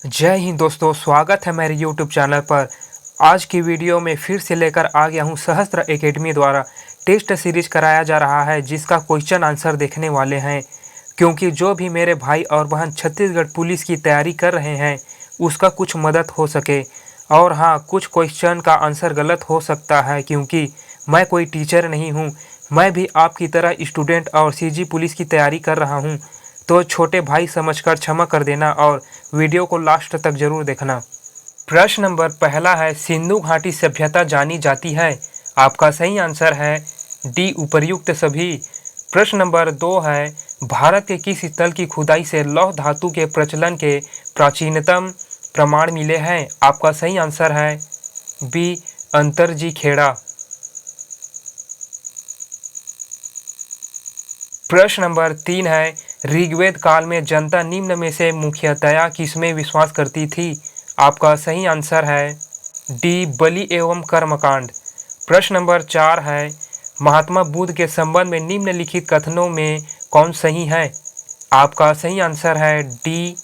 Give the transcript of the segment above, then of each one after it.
जय हिंद दोस्तों, स्वागत है मेरे YouTube चैनल पर। आज की वीडियो में फिर से लेकर आ गया हूँ सहस्त्र एकेडमी द्वारा टेस्ट सीरीज कराया जा रहा है, जिसका क्वेश्चन आंसर देखने वाले हैं। क्योंकि जो भी मेरे भाई और बहन छत्तीसगढ़ पुलिस की तैयारी कर रहे हैं उसका कुछ मदद हो सके। और हाँ, कुछ क्वेश्चन का आंसर गलत हो सकता है, क्योंकि मैं कोई टीचर नहीं हूँ। मैं भी आपकी तरह स्टूडेंट और सीजी पुलिस की तैयारी कर रहा हूँ। तो छोटे भाई समझकर क्षमा कर देना और वीडियो को लास्ट तक जरूर देखना। प्रश्न नंबर पहला है, सिंधु घाटी सभ्यता जानी जाती है। आपका सही आंसर है डी, उपर्युक्त सभी। प्रश्न नंबर 2 है, भारत के किस स्थल की खुदाई से लौह धातु के प्रचलन के प्राचीनतम प्रमाण मिले हैं। आपका सही आंसर है बी, अंतरजी खेड़ा। प्रश्न नंबर 3 है, ऋग्वेद काल में जनता निम्न में से मुख्यतया किसमें विश्वास करती थी। आपका सही आंसर है डी, बलि एवं कर्मकांड। प्रश्न नंबर 4 है, महात्मा बुद्ध के संबंध में निम्नलिखित कथनों में कौन सही है। आपका सही आंसर है डी।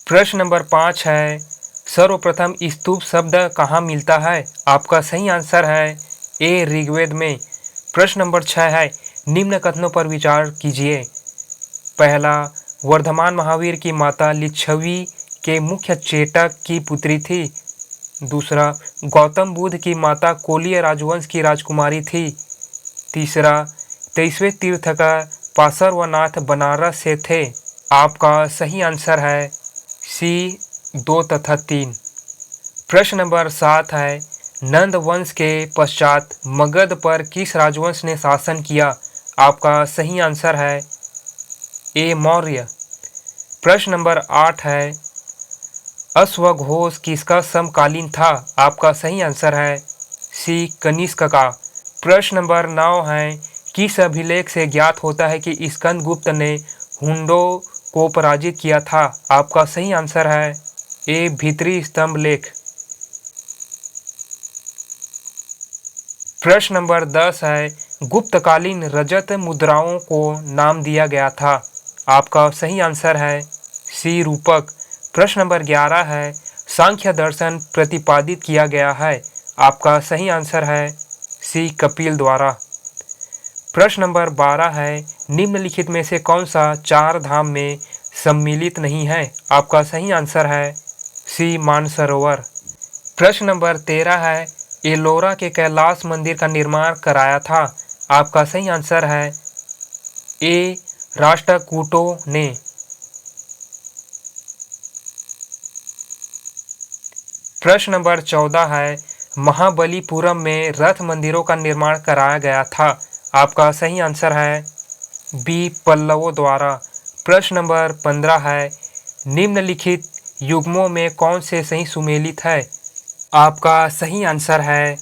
प्रश्न नंबर 5 है, सर्वप्रथम स्तूप शब्द कहाँ मिलता है। आपका सही आंसर है ए, ऋग्वेद में। प्रश्न नंबर 6 है, निम्न कथनों पर विचार कीजिए। पहला, वर्धमान महावीर की माता लिच्छवी के मुख्य चेटक की पुत्री थी। दूसरा, गौतम बुद्ध की माता कोलीय राजवंश की राजकुमारी थी। तीसरा, 23वें तीर्थंकर पार्श्वनाथ बनारस से थे। आपका सही आंसर है सी, 2 तथा 3। प्रश्न नंबर 7 है, नंद वंश के पश्चात मगध पर किस राजवंश ने शासन किया। आपका सही आंसर है ए, मौर्य। प्रश्न नंबर 8 है, अश्वघोष किसका समकालीन था। आपका सही आंसर है सी, कनिष्क का। प्रश्न नंबर 9 है, किस अभिलेख से ज्ञात होता है कि स्कंदगुप्त ने हुंडों को पराजित किया था। आपका सही आंसर है ए, भीतरी स्तंभ लेख। प्रश्न नंबर 10 है, गुप्तकालीन रजत मुद्राओं को नाम दिया गया था। आपका सही आंसर है सी, रूपक। प्रश्न नंबर 11 है, सांख्य दर्शन प्रतिपादित किया गया है। आपका सही आंसर है सी, कपिल द्वारा। प्रश्न नंबर 12 है, निम्नलिखित में से कौन सा 4 धाम में सम्मिलित नहीं है। आपका सही आंसर है सी, मानसरोवर। प्रश्न नंबर 13 है, एलोरा के कैलाश मंदिर का निर्माण कराया था। आपका सही आंसर है ए, राष्ट्रकूटों ने। प्रश्न नंबर 14 है, महाबलीपुरम में रथ मंदिरों का निर्माण कराया गया था। आपका सही आंसर है बी, पल्लवों द्वारा। प्रश्न नंबर 15 है, निम्नलिखित युग्मों में कौन से सही सुमेलित है। आपका सही आंसर है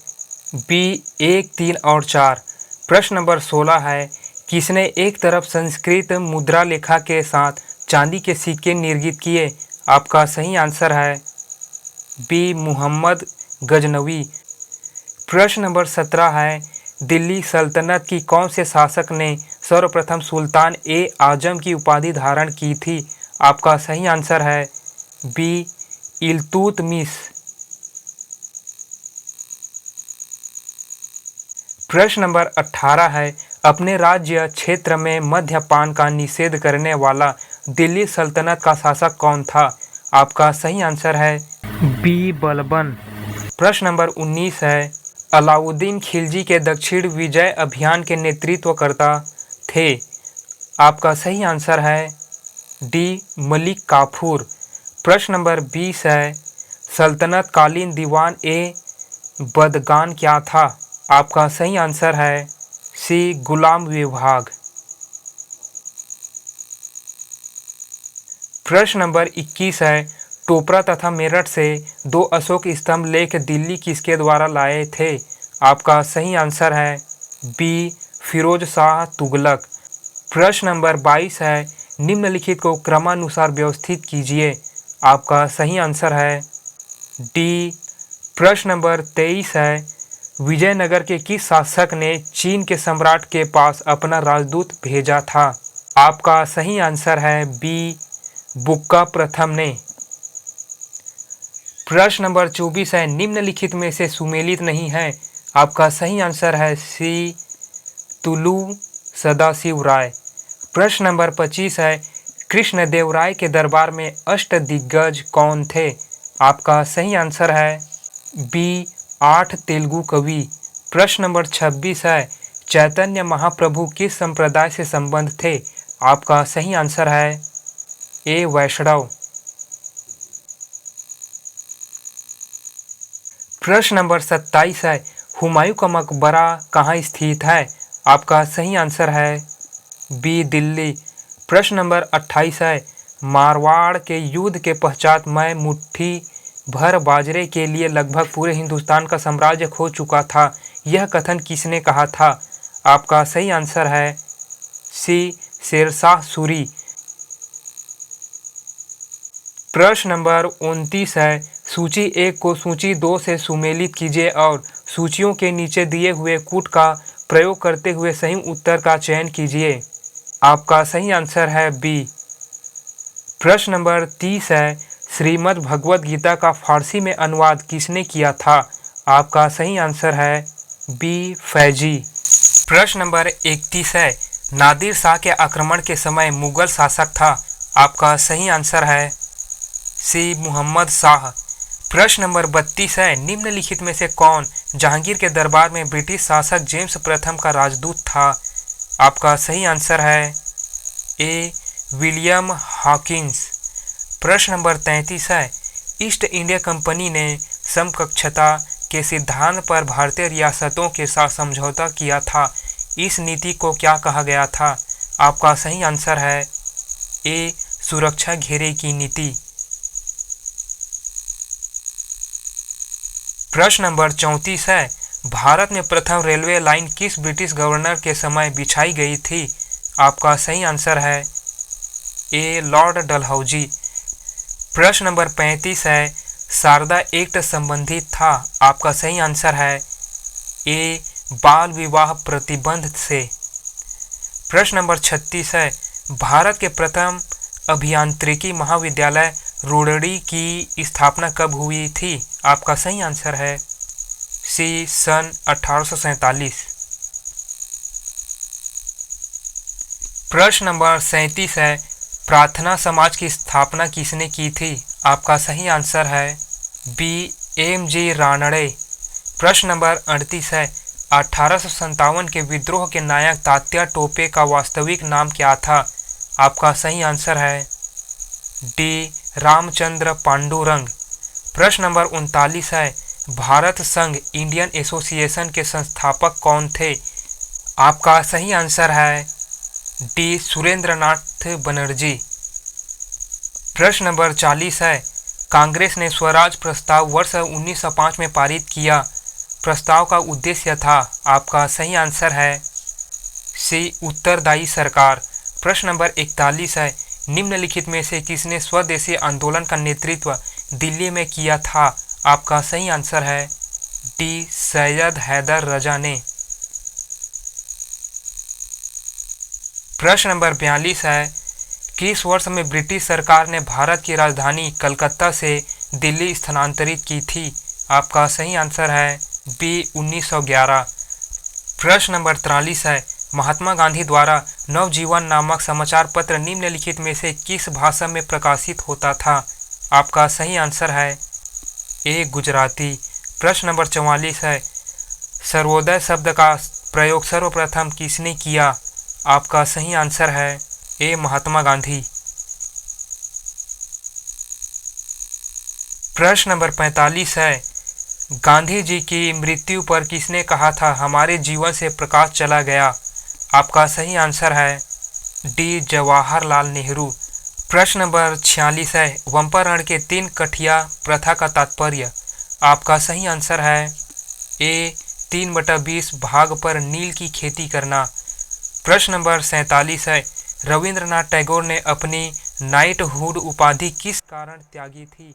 बी, 1, 3 और 4। प्रश्न नंबर 16 है, किसने एक तरफ संस्कृत मुद्रा लेखा के साथ चांदी के सिक्के निर्मित किए। आपका सही आंसर है बी, मुहम्मद गजनवी। प्रश्न नंबर 17 है, दिल्ली सल्तनत की कौन से शासक ने सर्वप्रथम सुल्तान ए आजम की उपाधि धारण की थी। आपका सही आंसर है बी, इल्तुतमिश। प्रश्न नंबर 18 है, अपने राज्य क्षेत्र में मद्यपान का निषेध करने वाला दिल्ली सल्तनत का शासक कौन था। आपका सही आंसर है बी, बलबन। प्रश्न नंबर 19 है, अलाउद्दीन खिलजी के दक्षिण विजय अभियान के नेतृत्वकर्ता थे। आपका सही आंसर है डी, मलिक काफूर। प्रश्न नंबर 20 है, सल्तनत कालीन दीवान ए बदगान क्या था। आपका सही आंसर है सी, गुलाम विभाग। प्रश्न नंबर 21 है, टोपरा तथा मेरठ से 2 अशोक स्तंभ लेख दिल्ली किसके द्वारा लाए थे। आपका सही आंसर है बी, फिरोज शाह तुगलक। प्रश्न नंबर 22 है, निम्नलिखित को क्रमानुसार व्यवस्थित कीजिए। आपका सही आंसर है डी। प्रश्न नंबर 23 है, विजयनगर के किस शासक ने चीन के सम्राट के पास अपना राजदूत भेजा था। आपका सही आंसर है बी, बुक्का प्रथम ने। प्रश्न नंबर 24 है, निम्नलिखित में से सुमेलित नहीं है। आपका सही आंसर है सी, तुलू सदाशिव राय। प्रश्न नंबर 25 है, कृष्णदेवराय के दरबार में अष्टदिग्गज कौन थे? आपका सही आंसर है बी, 8 तेलुगु कवि। प्रश्न नंबर 26 है, चैतन्य महाप्रभु किस संप्रदाय से संबद्ध थे? आपका सही आंसर है ए, वैष्णव। प्रश्न नंबर 27 है, हुमायूं का मकबरा कहाँ स्थित है? आपका सही आंसर है बी, दिल्ली। प्रश्न नंबर 28 है, मारवाड़ के युद्ध के पश्चात मैं मुट्ठी भर बाजरे के लिए लगभग पूरे हिंदुस्तान का साम्राज्य खो चुका था, यह कथन किसने कहा था? आपका सही आंसर है सी, शेरशाह सूरी। प्रश्न नंबर 29 है, सूची 1 को सूची 2 से सुमेलित कीजिए और सूचियों के नीचे दिए हुए कूट का प्रयोग करते हुए सही उत्तर का चयन कीजिए। आपका सही आंसर है बी। प्रश्न नंबर 30 है, श्रीमद् भगवद गीता का फारसी में अनुवाद किसने किया था? आपका सही आंसर है बी, फैजी। प्रश्न नंबर 31 है, नादिर शाह के आक्रमण के समय मुगल शासक था। आपका सही आंसर है सी, मोहम्मद शाह। प्रश्न नंबर 32 है, निम्नलिखित में से कौन जहांगीर के दरबार में ब्रिटिश शासक जेम्स प्रथम का राजदूत था? आपका सही आंसर है ए, विलियम हॉकिंस। प्रश्न नंबर 33 है, ईस्ट इंडिया कंपनी ने समकक्षता के सिद्धांत पर भारतीय रियासतों के साथ समझौता किया था, इस नीति को क्या कहा गया था? आपका सही आंसर है ए, सुरक्षा घेरे की नीति। प्रश्न नंबर 34 है, भारत में प्रथम रेलवे लाइन किस ब्रिटिश गवर्नर के समय बिछाई गई थी? आपका सही आंसर है ए, लॉर्ड डलहौजी। प्रश्न नंबर 35 है, शारदा एक्ट संबंधित था। आपका सही आंसर है ए, बाल विवाह प्रतिबंध से। प्रश्न नंबर 36 है, भारत के प्रथम अभियांत्रिकी महाविद्यालय रुड़की की स्थापना कब हुई थी? आपका सही आंसर है सी, सन 1847। प्रश्न नंबर 37 है, प्रार्थना समाज की स्थापना किसने की थी? आपका सही आंसर है बी, एम जी रानड़े। प्रश्न नंबर 38 है, 1857 के विद्रोह के नायक तात्या टोपे का वास्तविक नाम क्या था? आपका सही आंसर है डी, रामचंद्र पांडुरंग। प्रश्न नंबर 39 है, भारत संघ इंडियन एसोसिएशन के संस्थापक कौन थे? आपका सही आंसर है डी, सुरेंद्रनाथ बनर्जी। प्रश्न नंबर 40 है, कांग्रेस ने स्वराज प्रस्ताव वर्ष 1905 में पारित किया, प्रस्ताव का उद्देश्य था। आपका सही आंसर है सी, उत्तरदायी सरकार। प्रश्न नंबर 41 है, निम्नलिखित में से किसने स्वदेशी आंदोलन का नेतृत्व दिल्ली में किया था? आपका सही आंसर है डी, सैयद हैदर रजा ने। प्रश्न नंबर 42 है, किस वर्ष में ब्रिटिश सरकार ने भारत की राजधानी कलकत्ता से दिल्ली स्थानांतरित की थी? आपका सही आंसर है बी, 1911। प्रश्न नंबर 43 है, महात्मा गांधी द्वारा नवजीवन नामक समाचार पत्र निम्नलिखित में से किस भाषा में प्रकाशित होता था? आपका सही आंसर है ए, गुजराती। प्रश्न नंबर 44 है, सर्वोदय शब्द का प्रयोग सर्वप्रथम किसने किया? आपका सही आंसर है ए, महात्मा गांधी। प्रश्न नंबर 45 है, गांधी जी की मृत्यु पर किसने कहा था हमारे जीवन से प्रकाश चला गया? आपका सही आंसर है डी, जवाहरलाल नेहरू। प्रश्न नंबर 46 है, वंपारण के 3 कठिया प्रथा का तात्पर्य? आपका सही आंसर है ए, 3/20 भाग पर नील की खेती करना। प्रश्न नंबर 47 है, रविंद्रनाथ टैगोर ने अपनी नाइटहुड उपाधि किस कारण त्यागी थी?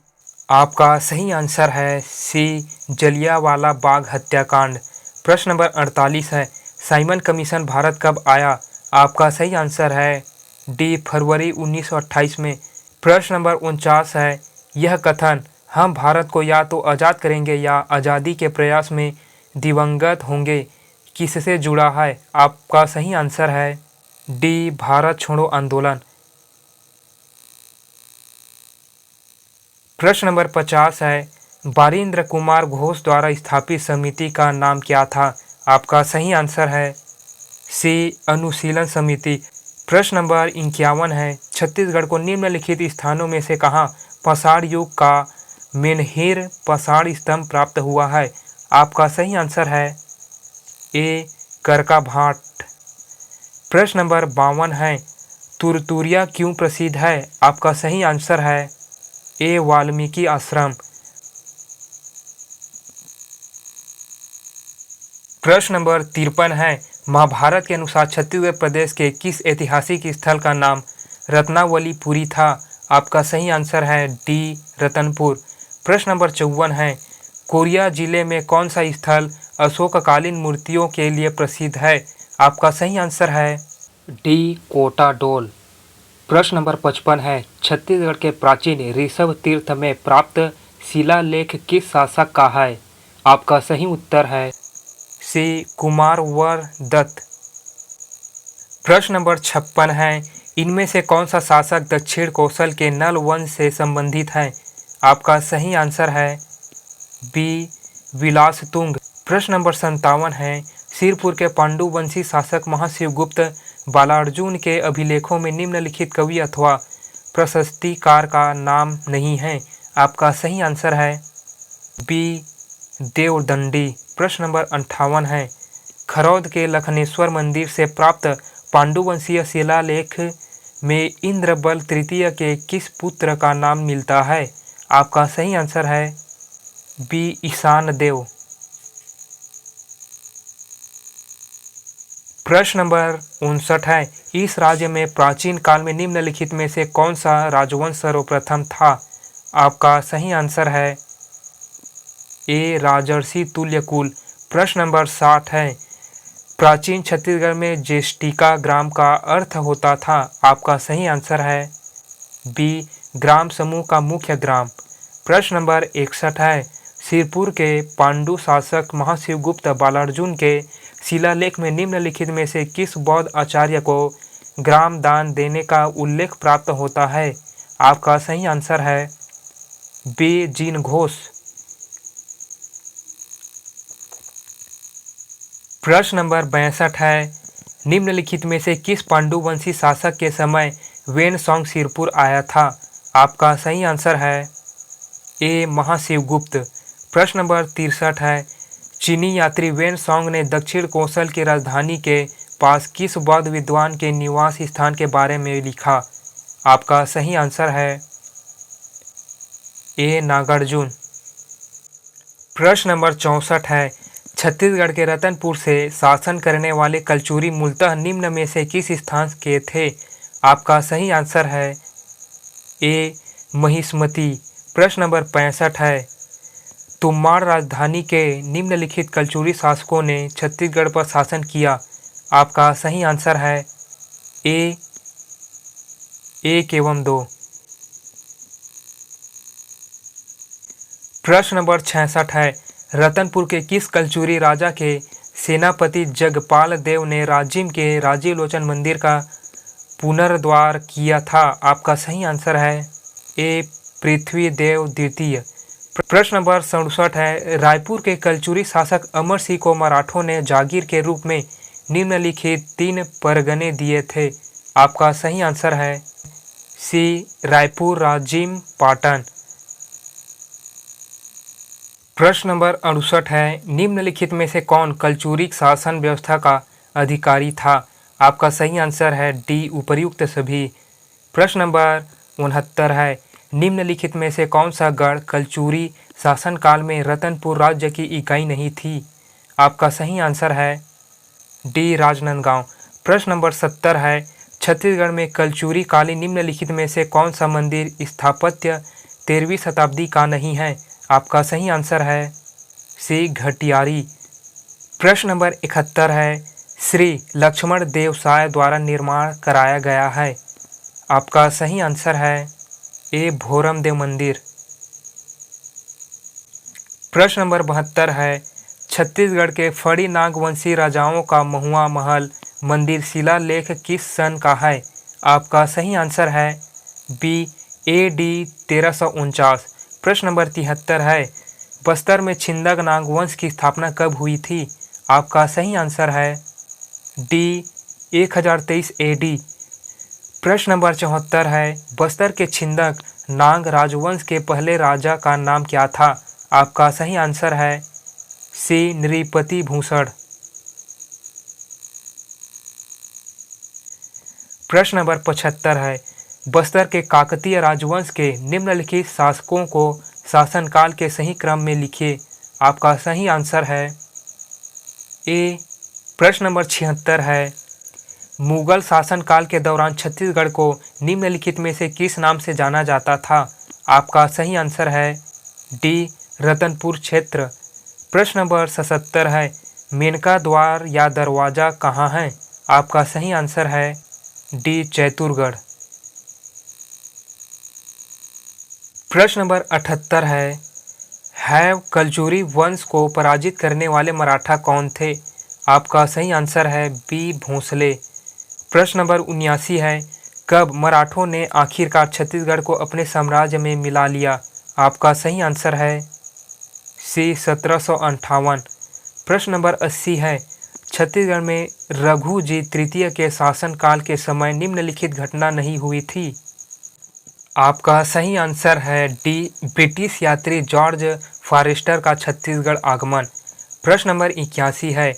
आपका सही आंसर है सी, जलियांवाला बाग हत्याकांड। प्रश्न नंबर 48 है, साइमन कमीशन भारत कब आया? आपका सही आंसर है डी फरवरी 1928 में। प्रश्न नंबर 49 है, यह कथन हम भारत को या तो आज़ाद करेंगे या आज़ादी के प्रयास में दिवंगत होंगे किससे जुड़ा है? आपका सही आंसर है डी भारत छोड़ो आंदोलन। प्रश्न नंबर 50 है, बारिंद्र कुमार घोष द्वारा स्थापित समिति का नाम क्या था? आपका सही आंसर है सी अनुशीलन समिति। प्रश्न नंबर 51 है, छत्तीसगढ़ को निम्नलिखित स्थानों में से कहाँ पाषाण युग का मेनहिर पाषाण स्तंभ प्राप्त हुआ है? आपका सही आंसर है ए करकाभाट। प्रश्न नंबर 52 है, तुरतुरिया क्यों प्रसिद्ध है? आपका सही आंसर है ए वाल्मीकि आश्रम। प्रश्न नंबर 53 है, महाभारत के अनुसार छत्तीसगढ़ प्रदेश के किस ऐतिहासिक स्थल का नाम रत्नावलीपुरी था? आपका सही आंसर है डी रतनपुर। प्रश्न नंबर 54 है, कोरिया जिले में कौन सा स्थल अशोककालीन मूर्तियों के लिए प्रसिद्ध है? आपका सही आंसर है डी कोटाडोल। प्रश्न नंबर 55 है, छत्तीसगढ़ के प्राचीन ऋषभ तीर्थ में प्राप्त शिलालेख किस शासक का है? आपका सही उत्तर है सी कुमारवर्य दत्त। प्रश्न नंबर 56 है, इनमें से कौन सा शासक दक्षिण कौशल के नल वंश से संबंधित है? आपका सही आंसर है बी विलासतुंग। प्रश्न नंबर 57 है, सिरपुर के पांडुवंशी शासक महाशिवगुप्त बालार्जुन के अभिलेखों में निम्नलिखित कवि अथवा प्रशस्तिकार का नाम नहीं है। आपका सही आंसर है बी देवदंडी। प्रश्न नंबर 58 है, खरौद के लखनेश्वर मंदिर से प्राप्त पांडुवंशीय शिलालेख में इंद्रबल तृतीय के किस पुत्र का नाम मिलता है? आपका सही आंसर है बी ईशान देव। प्रश्न नंबर 59 है, इस राज्य में प्राचीन काल में निम्नलिखित में से कौन सा राजवंश सर्वप्रथम था? आपका सही आंसर है ए राजर्षि तुल्यकुल। प्रश्न नंबर 60 है, प्राचीन छत्तीसगढ़ में जेष्टिका ग्राम का अर्थ होता था? आपका सही आंसर है बी ग्राम समूह का मुख्य ग्राम। प्रश्न नंबर 61 है, सिरपुर के पांडु शासक महाशिवगुप्त बालार्जुन के शिलालेख में निम्नलिखित में से किस बौद्ध आचार्य को ग्राम दान देने का उल्लेख प्राप्त होता है? आपका सही आंसर है बी जीन घोष। प्रश्न नंबर 62 है, निम्नलिखित में से किस पांडुवंशी शासक के समय वेनसोंग सिरपुर आया था? आपका सही आंसर है ए महाशिवगुप्त। प्रश्न नंबर 63 है, चीनी यात्री वेनसोंग ने दक्षिण कौशल की राजधानी के पास किस बौद्ध विद्वान के निवास स्थान के बारे में लिखा? आपका सही आंसर है ए नागार्जुन। प्रश्न नंबर 64 है, छत्तीसगढ़ के रतनपुर से शासन करने वाले कलचुरी मूलतः निम्न में से किस स्थान के थे? आपका सही आंसर है ए महिष्मती। प्रश्न नंबर 65 है, तुम्माड़ राजधानी के निम्नलिखित कलचुरी शासकों ने छत्तीसगढ़ पर शासन किया? आपका सही आंसर है ए 1 एवं 2। प्रश्न नंबर 66 है, रतनपुर के किस कलचुरी राजा के सेनापति जगपाल देव ने राजिम के राजीलोचन मंदिर का पुनर्द्वार किया था? आपका सही आंसर है ए पृथ्वीदेव द्वितीय। प्रश्न नंबर 67 है, रायपुर के कलचुरी शासक अमर सिंह को मराठों ने जागीर के रूप में निम्नलिखित 3 परगने दिए थे? आपका सही आंसर है सी रायपुर, राजिम, पाटन। प्रश्न नंबर 68 है, निम्नलिखित में से कौन कलचुरी शासन व्यवस्था का अधिकारी था? आपका सही आंसर है डी उपर्युक्त सभी। प्रश्न नंबर 69 है, निम्नलिखित में से कौन सा गढ़ कलचुरी शासनकाल में रतनपुर राज्य की इकाई नहीं थी? आपका सही आंसर है डी राजनांदगांव। प्रश्न नंबर 70 है, छत्तीसगढ़ में कलचुरी कालीन निम्नलिखित में से कौन सा मंदिर स्थापत्य 13वीं शताब्दी का नहीं है? आपका सही आंसर है सी घटियारी। प्रश्न नंबर 71 है, श्री लक्ष्मण देवसाय द्वारा निर्माण कराया गया है? आपका सही आंसर है ए भोरम देव मंदिर। प्रश्न नंबर 72 है, छत्तीसगढ़ के फड़ी नागवंशी राजाओं का महुआ महल मंदिर शिलालेख किस सन का है? आपका सही आंसर है बी AD 1349। प्रश्न नंबर 73 है, बस्तर में छिंदक नागवंश की स्थापना कब हुई थी? आपका सही आंसर है डी 1023 AD। प्रश्न नंबर 74 है, बस्तर के छिंदक नाग राजवंश के पहले राजा का नाम क्या था? आपका सही आंसर है सी नृपति भूषण। प्रश्न नंबर 75 है, बस्तर के काकतीय राजवंश के निम्नलिखित शासकों को शासनकाल के सही क्रम में लिखिए। आपका सही आंसर है ए। प्रश्न नंबर 76 है, मुगल शासनकाल के दौरान छत्तीसगढ़ को निम्नलिखित में से किस नाम से जाना जाता था? आपका सही आंसर है डी रतनपुर क्षेत्र। प्रश्न नंबर 77 है, मेनका द्वार या दरवाजा कहाँ है? आपका सही आंसर है डी चैतुरगढ़। प्रश्न नंबर 78 है कलचुरी वंश को पराजित करने वाले मराठा कौन थे? आपका सही आंसर है बी भोंसले। प्रश्न नंबर 79 है, कब मराठों ने आखिरकार छत्तीसगढ़ को अपने साम्राज्य में मिला लिया? आपका सही आंसर है सी 1758। प्रश्न नंबर 80 है, छत्तीसगढ़ में रघुजी तृतीय के शासनकाल के समय निम्नलिखित घटना नहीं हुई थी? आपका सही आंसर है डी ब्रिटिश यात्री जॉर्ज फॉरेस्टर का छत्तीसगढ़ आगमन। प्रश्न नंबर 81 है,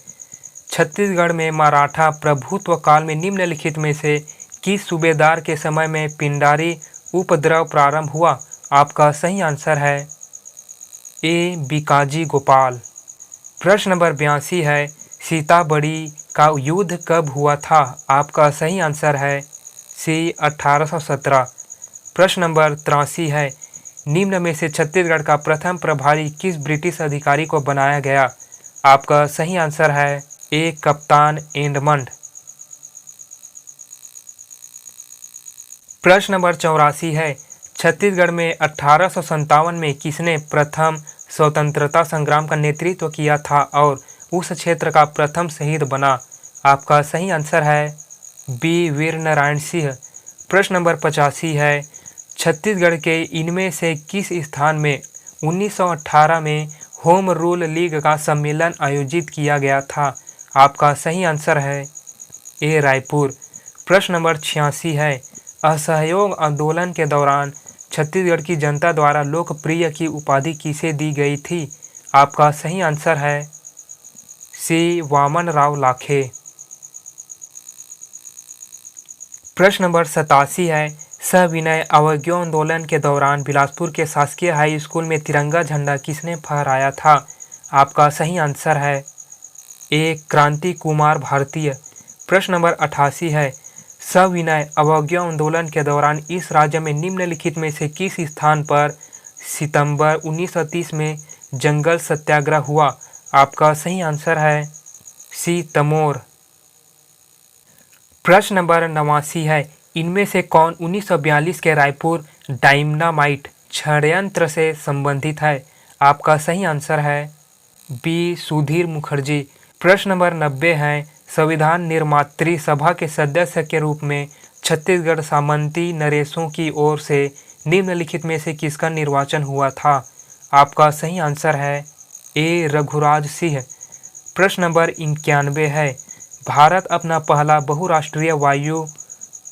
छत्तीसगढ़ में मराठा प्रभुत्व काल में निम्नलिखित में से किस सूबेदार के समय में पिंडारी उपद्रव प्रारंभ हुआ? आपका सही आंसर है ए बीकाजी गोपाल। प्रश्न नंबर 82 है, सीताबड़ी का युद्ध कब हुआ था? आपका सही आंसर है सी 1817। प्रश्न नंबर 83 है, निम्न में से छत्तीसगढ़ का प्रथम प्रभारी किस ब्रिटिश अधिकारी को बनाया गया? आपका सही आंसर है ए कप्तान एडमंड। प्रश्न नंबर 84 है, छत्तीसगढ़ में 1857 में किसने प्रथम स्वतंत्रता संग्राम का नेतृत्व किया था और उस क्षेत्र का प्रथम शहीद बना? आपका सही आंसर है बी वीर नारायण सिंह। प्रश्न नंबर 85 है, छत्तीसगढ़ के इनमें से किस स्थान में 1918 में होम रूल लीग का सम्मेलन आयोजित किया गया था? आपका सही आंसर है ए रायपुर। प्रश्न नंबर 86 है, असहयोग आंदोलन के दौरान छत्तीसगढ़ की जनता द्वारा लोकप्रिय की उपाधि किसे दी गई थी? आपका सही आंसर है सी वामन राव लाखे। प्रश्न नंबर 87 है, सविनय अवज्ञा आंदोलन के दौरान बिलासपुर के शासकीय हाई स्कूल में तिरंगा झंडा किसने फहराया था? आपका सही आंसर है ए क्रांति कुमार भारतीय। प्रश्न नंबर 88 है, सविनय अवज्ञा आंदोलन के दौरान इस राज्य में निम्नलिखित में से किस स्थान पर सितंबर 1930 में जंगल सत्याग्रह हुआ? आपका सही आंसर है सी तमोर। प्रश्न नंबर 89 है, इनमें से कौन 1942 के रायपुर डायनामाइट षड्यंत्र से संबंधित है? आपका सही आंसर है बी सुधीर मुखर्जी। प्रश्न नंबर 90 है, संविधान निर्मात्री सभा के सदस्य के रूप में छत्तीसगढ़ सामंती नरेशों की ओर से निम्नलिखित में से किसका निर्वाचन हुआ था? आपका सही आंसर है ए रघुराज सिंह। प्रश्न नंबर 91 है, भारत अपना पहला बहुराष्ट्रीय वायु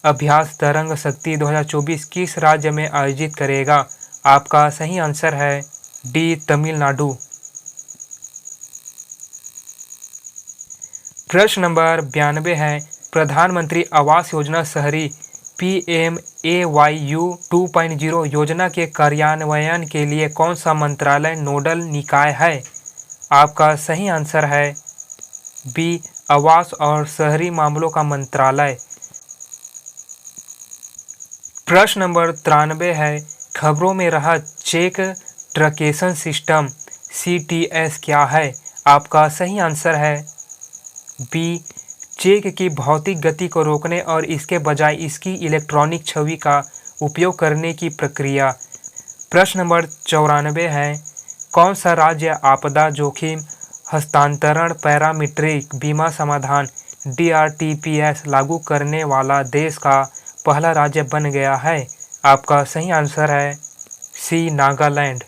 अभ्यास तरंग शक्ति 2024 किस राज्य में आयोजित करेगा? आपका सही आंसर है डी तमिलनाडु। प्रश्न नंबर 92 है, प्रधानमंत्री आवास योजना शहरी PMAYU 2.0 योजना के कार्यान्वयन के लिए कौन सा मंत्रालय नोडल निकाय है? आपका सही आंसर है बी आवास और शहरी मामलों का मंत्रालय। प्रश्न नंबर 93 है, खबरों में रहा चेक ट्रकेशन सिस्टम CTS क्या है? आपका सही आंसर है बी चेक की भौतिक गति को रोकने और इसके बजाय इसकी इलेक्ट्रॉनिक छवि का उपयोग करने की प्रक्रिया। प्रश्न नंबर 94 है, कौन सा राज्य आपदा जोखिम हस्तांतरण पैरामीट्रिक बीमा समाधान DRTPS लागू करने वाला देश का पहला राज्य बन गया है? आपका सही आंसर है सी, नागालैंड।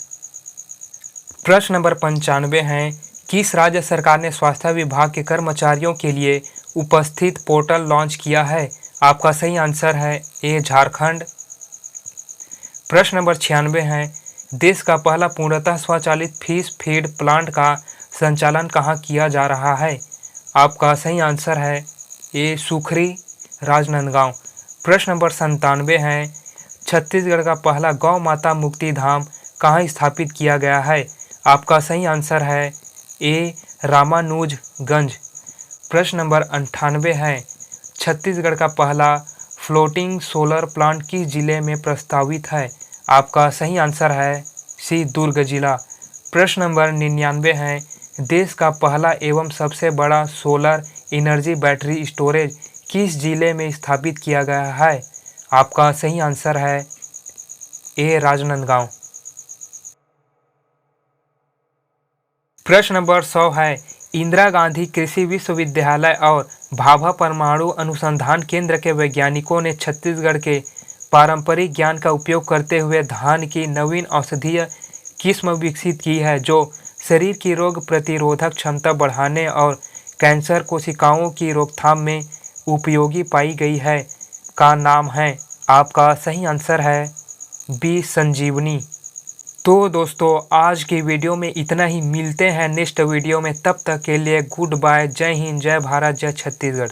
प्रश्न नंबर 95 है, किस राज्य सरकार ने स्वास्थ्य विभाग के कर्मचारियों के लिए उपस्थित पोर्टल लॉन्च किया है? आपका सही आंसर है ए, झारखंड। प्रश्न नंबर 96 है, देश का पहला पूर्णतः स्वचालित फिश फीड प्लांट का संचालन कहाँ किया जा रहा है? आपका सही आंसर है ए, सुखरी, राजनांदगांव। प्रश्न नंबर 97 है, छत्तीसगढ़ का पहला गौ माता मुक्ति धाम कहाँ स्थापित किया गया है? आपका सही आंसर है ए, रामानुजगंज। प्रश्न नंबर 98 है, छत्तीसगढ़ का पहला फ्लोटिंग सोलर प्लांट किस जिले में प्रस्तावित है? आपका सही आंसर है सी, दुर्ग जिला। प्रश्न नंबर 99 है, देश का पहला एवं सबसे बड़ा सोलर एनर्जी बैटरी स्टोरेज किस जिले में स्थापित किया गया है? आपका सही आंसर है ए, राजनांदगांव। प्रश्न नंबर 100 है, इंदिरा गांधी कृषि विश्वविद्यालय और भाभा परमाणु अनुसंधान केंद्र के वैज्ञानिकों ने छत्तीसगढ़ के पारंपरिक ज्ञान का उपयोग करते हुए धान की नवीन औषधीय किस्म विकसित की है जो शरीर की रोग प्रतिरोधक क्षमता बढ़ाने और कैंसर कोशिकाओं की रोकथाम में उपयोगी पाई गई है का नाम है? आपका सही आंसर है बी, संजीवनी। तो दोस्तों, आज की वीडियो में इतना ही। मिलते हैं नेक्स्ट वीडियो में, तब तक के लिए गुड बाय। जय हिंद, जय भारत, जय छत्तीसगढ़।